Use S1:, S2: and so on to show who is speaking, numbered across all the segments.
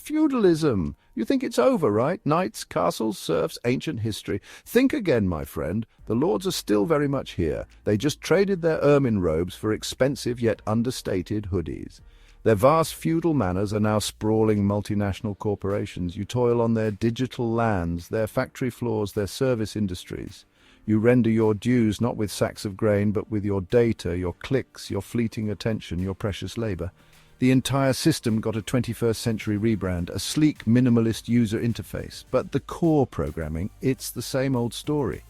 S1: feudalism. You think it's over, right? Knights, castles, serfs, ancient history. Think again, my friend. The lords are still very much here. They just traded their ermine robes for expensive yet understated hoodies. Their vast feudal manors are now sprawling multinational corporations. You toil on their digital lands, their factory floors, their service industries. You render your dues not with sacks of grain, but with your data, your clicks, your fleeting attention, your precious labor. The entire system got a 21st century rebrand, a sleek, minimalist user interface. But the core programming, it's the same old story.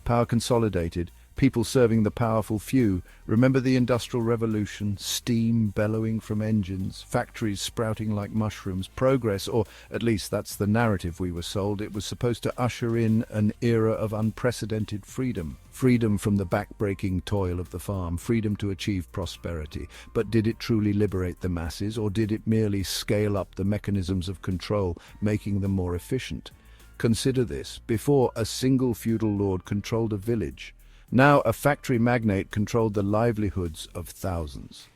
S1: Power consolidated, people serving the powerful few. Remember the Industrial Revolution, steam bellowing from engines, factories sprouting like mushrooms, progress, or at least that's the narrative we were sold. It was supposed to usher in an era of unprecedented freedom. Freedom from the back-breaking toil of the farm, freedom to achieve prosperity. But did it truly liberate the masses, or did it merely scale up the mechanisms of control, making them more efficient? Consider this. Before, a single feudal lord controlled a village. Now a factory magnate controlled the livelihoods of thousands.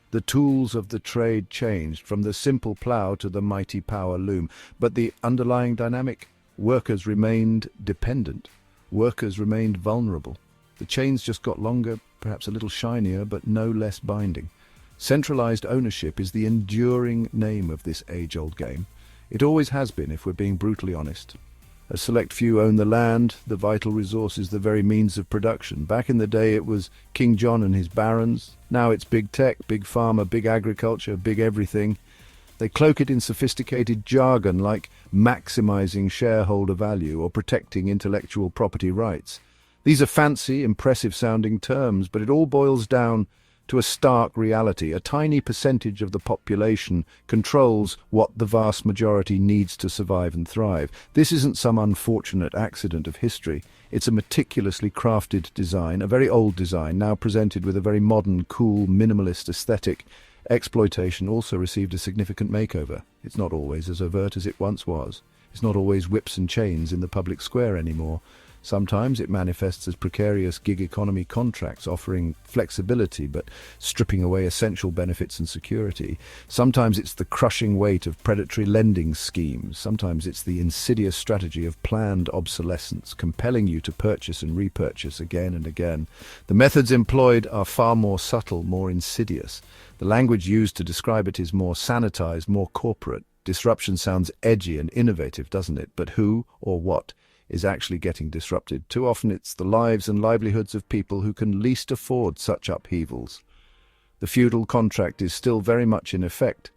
S1: The tools of the trade changed, from the simple plough to the mighty power loom. But the underlying dynamic? Workers remained dependent. Workers remained vulnerable. The chains just got longer, perhaps a little shinier, but no less binding. Centralized ownership is the enduring name of this age-old game. It always has been, if we're being brutally honest. A select few own the land, the vital resources, the very means of production. Back in the day it was King John and his barons. Now it's big tech, big pharma, big agriculture, big everything. They cloak it in sophisticated jargon like maximizing shareholder value or protecting intellectual property rights. These are fancy, impressive-sounding terms, but it all boils down to a stark reality. A tiny percentage of the population controls what the vast majority needs to survive and thrive. This isn't some unfortunate accident of history. It's a meticulously crafted design, a very old design, now presented with a very modern, cool, minimalist aesthetic. Exploitation also received a significant makeover. It's not always as overt as it once was. It's not always whips and chains in the public square anymore. Sometimes it manifests as precarious gig economy contracts offering flexibility but stripping away essential benefits and security. Sometimes it's the crushing weight of predatory lending schemes. Sometimes it's the insidious strategy of planned obsolescence, compelling you to purchase and repurchase again and again. The methods employed are far more subtle, more insidious. The language used to describe it is more sanitized, more corporate. Disruption sounds edgy and innovative, doesn't it? But who or what is actually getting disrupted? Too often it's the lives and livelihoods of people who can least afford such upheavals. The feudal contract is still very much in effect.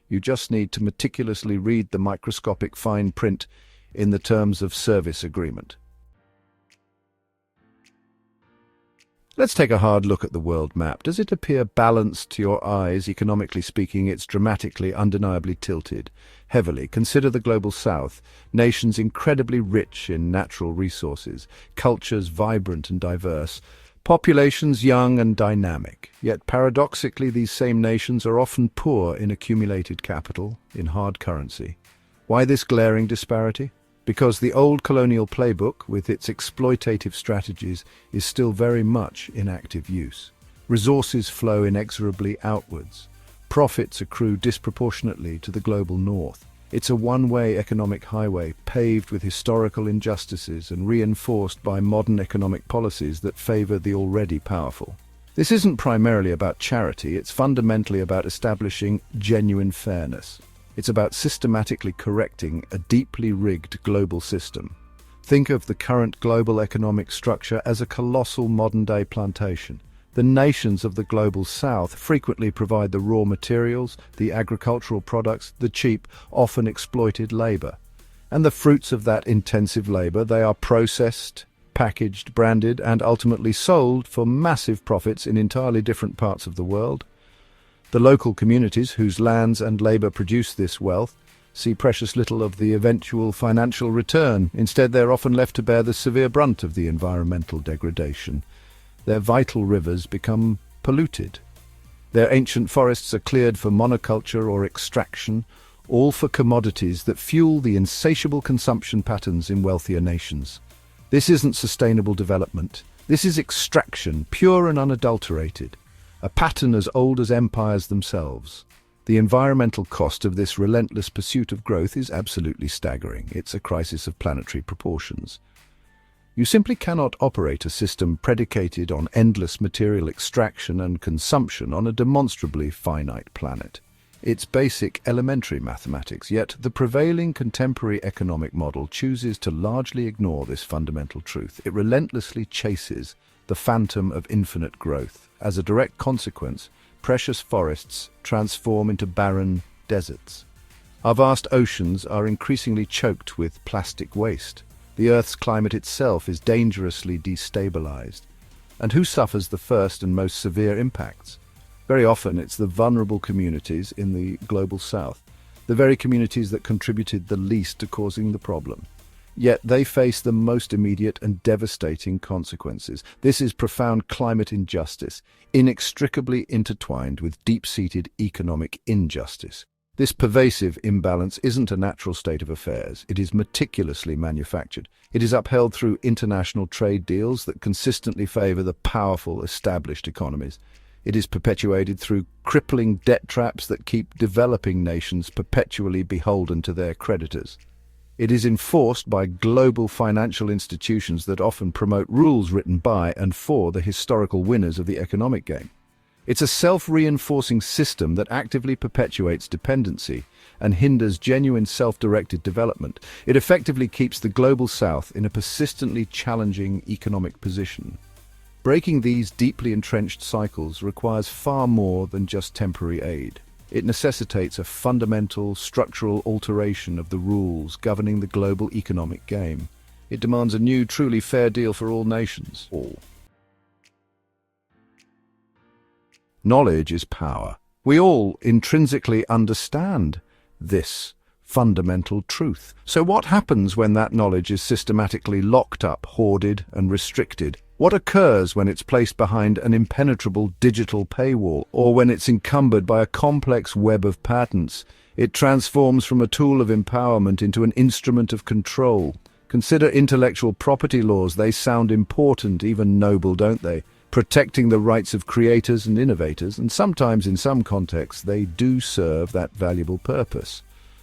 S1: You just need to meticulously read the microscopic fine print in the terms of service agreement. Let's take a hard look at the world map. Does it appear balanced to your eyes? Economically speaking, it's dramatically, undeniably tilted. Heavily. Consider the global south. Nations incredibly rich in natural resources. Cultures vibrant and diverse. Populations young and dynamic. Yet paradoxically, these same nations are often poor in accumulated capital, in hard currency. Why this glaring disparity? Because the old colonial playbook, with its exploitative strategies, is still very much in active use. Resources flow inexorably outwards. Profits accrue disproportionately to the global north. It's a one-way economic highway, paved with historical injustices and reinforced by modern economic policies that favor the already powerful. This isn't primarily about charity, it's fundamentally about establishing genuine fairness. It's about systematically correcting a deeply rigged global system. Think of the current global economic structure as a colossal modern-day plantation. The nations of the global south frequently provide the raw materials, the agricultural products, the cheap, often exploited labor. And the fruits of that intensive labor, they are processed, packaged, branded, and ultimately sold for massive profits in entirely different parts of the world. The local communities whose lands and labor produce this wealth see precious little of the eventual financial return. Instead, they're often left to bear the severe brunt of the environmental degradation. Their vital rivers become polluted. Their ancient forests are cleared for monoculture or extraction, all for commodities that fuel the insatiable consumption patterns in wealthier nations. This isn't sustainable development. This is extraction, pure and unadulterated. A pattern as old as empires themselves. The environmental cost of this relentless pursuit of growth is absolutely staggering. It's a crisis of planetary proportions. You simply cannot operate a system predicated on endless material extraction and consumption on a demonstrably finite planet. It's basic elementary mathematics, yet the prevailing contemporary economic model chooses to largely ignore this fundamental truth. It relentlessly chases the phantom of infinite growth. As a direct consequence, precious forests transform into barren deserts. Our vast oceans are increasingly choked with plastic waste. The Earth's climate itself is dangerously destabilized. And who suffers the first and most severe impacts? Very often it's the vulnerable communities in the global south, the very communities that contributed the least to causing the problem. Yet they face the most immediate and devastating consequences. This is profound climate injustice, inextricably intertwined with deep-seated economic injustice. This pervasive imbalance isn't a natural state of affairs. It is meticulously manufactured. It is upheld through international trade deals that consistently favor the powerful, established economies. It is perpetuated through crippling debt traps that keep developing nations perpetually beholden to their creditors. It is enforced by global financial institutions that often promote rules written by and for the historical winners of the economic game. It's a self-reinforcing system that actively perpetuates dependency and hinders genuine self-directed development. It effectively keeps the global south in a persistently challenging economic position. Breaking these deeply entrenched cycles requires far more than just temporary aid. It necessitates a fundamental, structural alteration of the rules governing the global economic game. It demands a new, truly fair deal for all nations. All. Knowledge is power. We all intrinsically understand this fundamental truth. So what happens when that knowledge is systematically locked up, hoarded, and restricted? What occurs when it's placed behind an impenetrable digital paywall, or when it's encumbered by a complex web of patents? It transforms from a tool of empowerment into an instrument of control. Consider intellectual property laws. They sound important, even noble, don't they? Protecting the rights of creators and innovators, and sometimes in some contexts they do serve that valuable purpose.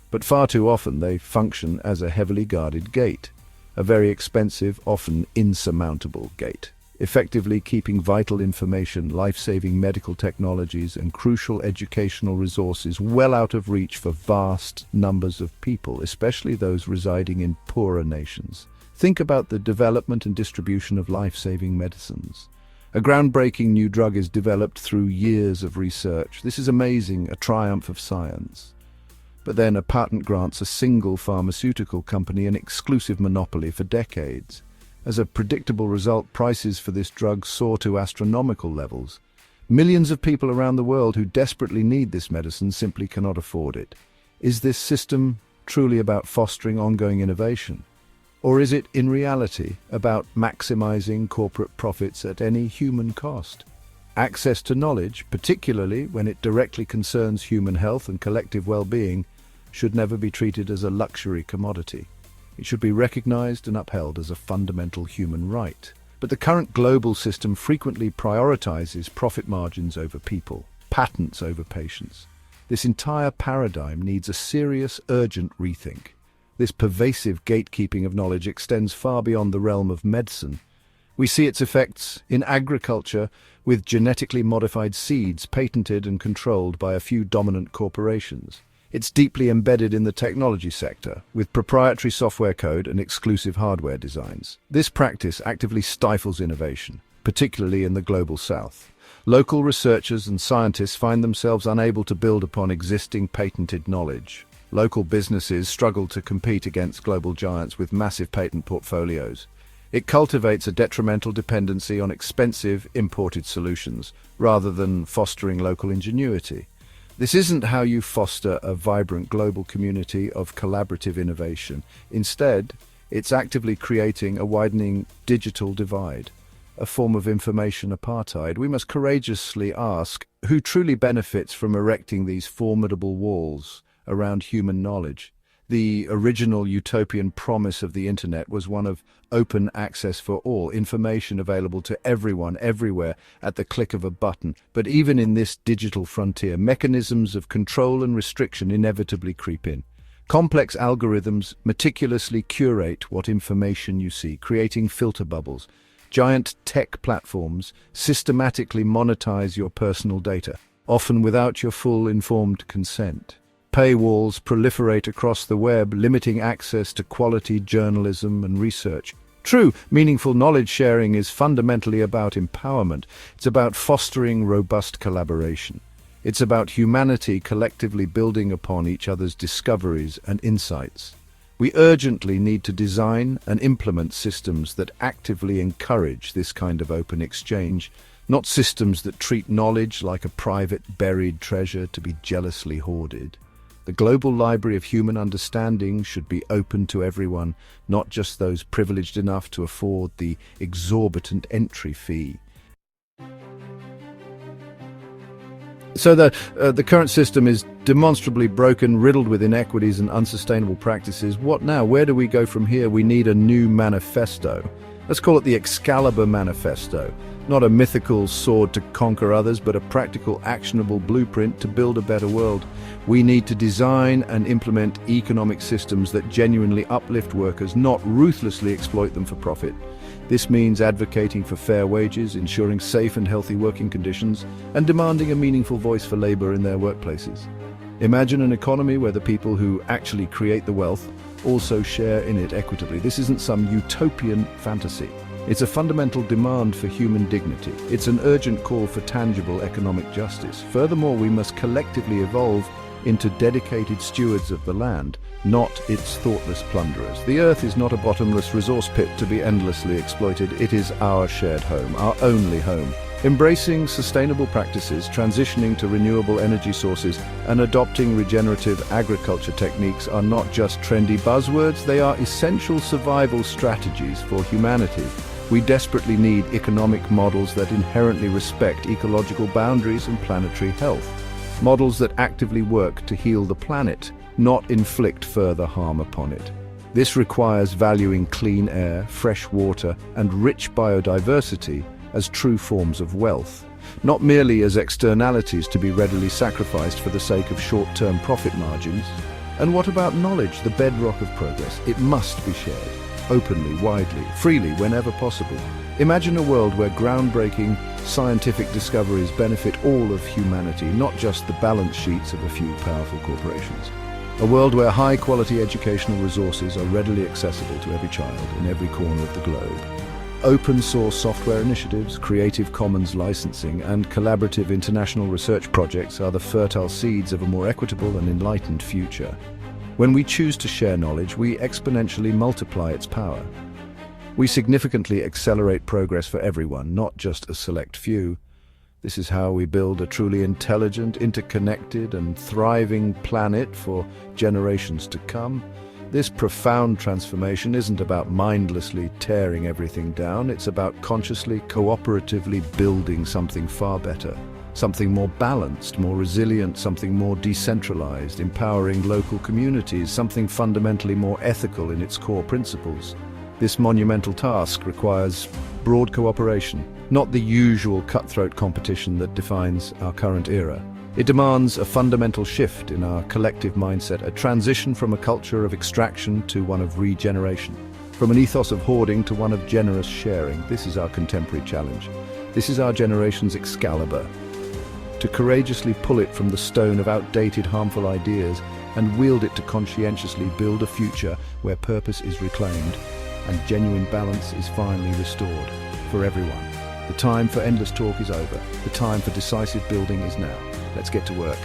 S1: But far too often they function as a heavily guarded gate. A very expensive, often insurmountable gate, effectively keeping vital information, life-saving medical technologies, and crucial educational resources well out of reach for vast numbers of people, especially those residing in poorer nations. Think about the development and distribution of life-saving medicines. A groundbreaking new drug is developed through years of research. This is amazing, a triumph of science. But then a patent grants a single pharmaceutical company an exclusive monopoly for decades. As a predictable result, prices for this drug soar to astronomical levels. Millions of people around the world who desperately need this medicine simply cannot afford it. Is this system truly about fostering ongoing innovation? Or is it, in reality, about maximizing corporate profits at any human cost? Access to knowledge, particularly when it directly concerns human health and collective well-being, should never be treated as a luxury commodity. It should be recognized and upheld as a fundamental human right. But the current global system frequently prioritizes profit margins over people, patents over patients. This entire paradigm needs a serious, urgent rethink. This pervasive gatekeeping of knowledge extends far beyond the realm of medicine. We see its effects in agriculture, with genetically modified seeds patented and controlled by a few dominant corporations. It's deeply embedded in the technology sector, with proprietary software code and exclusive hardware designs. This practice actively stifles innovation, particularly in the global south. Local researchers and scientists find themselves unable to build upon existing patented knowledge. Local businesses struggle to compete against global giants with massive patent portfolios. It cultivates a detrimental dependency on expensive imported solutions, rather than fostering local ingenuity. This isn't how you foster a vibrant global community of collaborative innovation. Instead, it's actively creating a widening digital divide, a form of information apartheid. We must courageously ask, who truly benefits from erecting these formidable walls around human knowledge? The original utopian promise of the internet was one of open access for all, information available to everyone, everywhere, at the click of a button. But even in this digital frontier, mechanisms of control and restriction inevitably creep in. Complex algorithms meticulously curate what information you see, creating filter bubbles. Giant tech platforms systematically monetize your personal data, often without your full informed consent. Paywalls proliferate across the web, limiting access to quality journalism and research. True, meaningful knowledge sharing is fundamentally about empowerment. It's about fostering robust collaboration. It's about humanity collectively building upon each other's discoveries and insights. We urgently need to design and implement systems that actively encourage this kind of open exchange, not systems that treat knowledge like a private buried treasure to be jealously hoarded. The global library of human understanding should be open to everyone, not just those privileged enough to afford the exorbitant entry fee. So the current system is demonstrably broken, riddled with inequities and unsustainable practices. What now? Where do we go from here? We need a new manifesto. Let's call it the Excalibur Manifesto. Not a mythical sword to conquer others, but a practical, actionable blueprint to build a better world. We need to design and implement economic systems that genuinely uplift workers, not ruthlessly exploit them for profit. This means advocating for fair wages, ensuring safe and healthy working conditions, and demanding a meaningful voice for labor in their workplaces. Imagine an economy where the people who actually create the wealth also share in it equitably. This isn't some utopian fantasy. It's a fundamental demand for human dignity. It's an urgent call for tangible economic justice. Furthermore, we must collectively evolve into dedicated stewards of the land, not its thoughtless plunderers. The earth is not a bottomless resource pit to be endlessly exploited. It is our shared home, our only home. Embracing sustainable practices, transitioning to renewable energy sources, and adopting regenerative agriculture techniques are not just trendy buzzwords, they are essential survival strategies for humanity. We desperately need economic models that inherently respect ecological boundaries and planetary health. Models that actively work to heal the planet, not inflict further harm upon it. This requires valuing clean air, fresh water, and rich biodiversity as true forms of wealth, not merely as externalities to be readily sacrificed for the sake of short-term profit margins. And what about knowledge, the bedrock of progress? It must be shared, openly, widely, freely, whenever possible. Imagine a world where groundbreaking scientific discoveries benefit all of humanity, not just the balance sheets of a few powerful corporations. A world where high-quality educational resources are readily accessible to every child in every corner of the globe. Open-source software initiatives, Creative Commons licensing, and collaborative international research projects are the fertile seeds of a more equitable and enlightened future. When we choose to share knowledge, we exponentially multiply its power. We significantly accelerate progress for everyone, not just a select few. This is how we build a truly intelligent, interconnected, and thriving planet for generations to come. This profound transformation isn't about mindlessly tearing everything down, it's about consciously, cooperatively building something far better. Something more balanced, more resilient, something more decentralized, empowering local communities, something fundamentally more ethical in its core principles. This monumental task requires broad cooperation, not the usual cutthroat competition that defines our current era. It demands a fundamental shift in our collective mindset, a transition from a culture of extraction to one of regeneration, from an ethos of hoarding to one of generous sharing. This is our contemporary challenge. This is our generation's Excalibur. To courageously pull it from the stone of outdated, harmful ideas and wield it to conscientiously build a future where purpose is reclaimed and genuine balance is finally restored for everyone. The time for endless talk is over. The time for decisive building is now. Let's get to work.